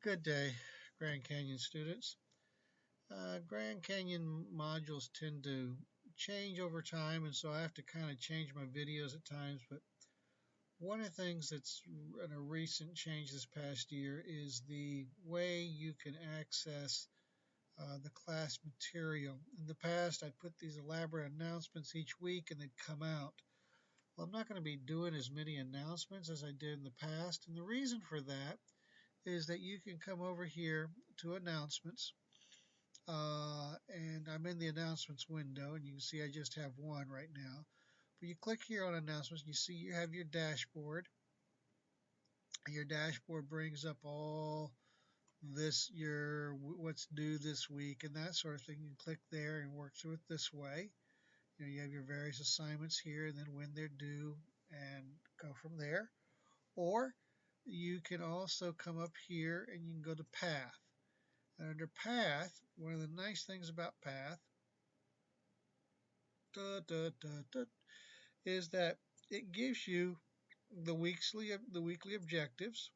Good day, Grand Canyon students. Grand Canyon modules tend to change over time, and so I have to kind of change my videos at times. But one of the things that's in a recent change this past year is the way you can access the class material. In the past, I'd put these elaborate announcements each week and they'd come out. Well, I'm not going to be doing as many announcements as I did in the past, and the reason for that is that you can come over here to announcements, and I'm in the announcements window, and you can see I just have one right now. But you click here on announcements, and you see you have your dashboard. Your dashboard brings up all this, your what's due this week and that sort of thing. You click there and work through it this way. You have your various assignments here, and then when they're due, and go from there. Or you can also come up here and you can go to Path. And under Path, one of the nice things about Path is that it gives you the weekly objectives,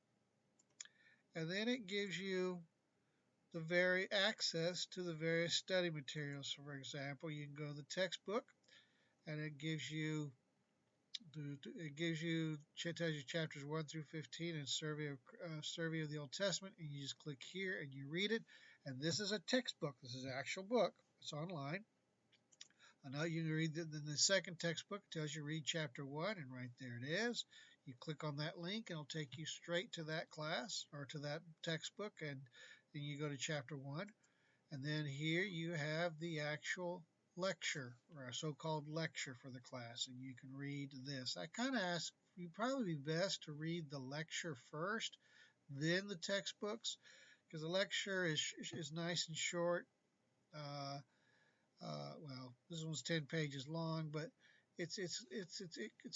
and then it gives you the very access to the various study materials. So for example, you can go to the textbook, and it tells you chapters 1 through 15 and survey of the Old Testament, and you just click here and you read it. And this is a textbook. This is an actual book. It's online. And now you can read the second textbook. It tells you read chapter 1, and right there it is. You click on that link, and it'll take you straight to that class or to that textbook, and then you go to chapter 1. And then here you have the actual lecture, or a so-called lecture for the class, and you can read this. I kind of ask you probably be best to read the lecture first, then the textbooks, because the lecture is nice and short. Well, this one's 10 pages long, but it's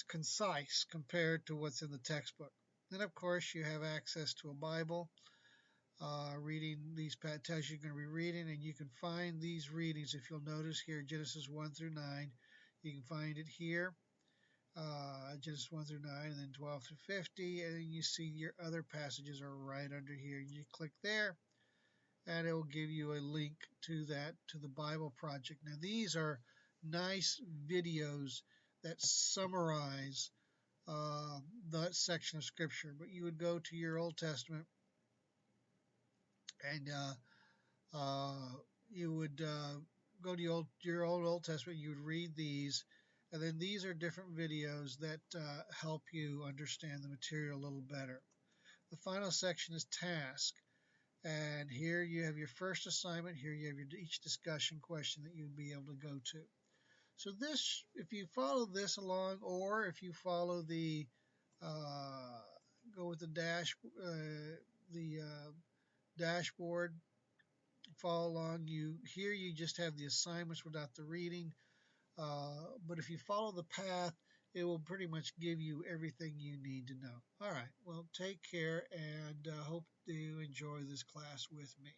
concise compared to what's in the textbook. Then, of course, you have access to a Bible. Reading these passages you're going to be reading, and you can find these readings. If you'll notice here, Genesis 1 through 9, you can find it here. Genesis 1 through 9, and then 12 through 50, and then you see your other passages are right under here. You click there, and it will give you a link to the Bible Project. Now, these are nice videos that summarize that section of Scripture. But you would go to your Old Testament, and you would go to your Old Testament. You would read these, and then these are different videos that help you understand the material a little better. The final section is task. And here you have your first assignment. Here you have each discussion question that you'd be able to go to. So this, if you follow this along, or if you follow the go with the dashboard, follow along. Here you just have the assignments without the reading. But if you follow the path, it will pretty much give you everything you need to know. All right, well, take care, and hope you enjoy this class with me.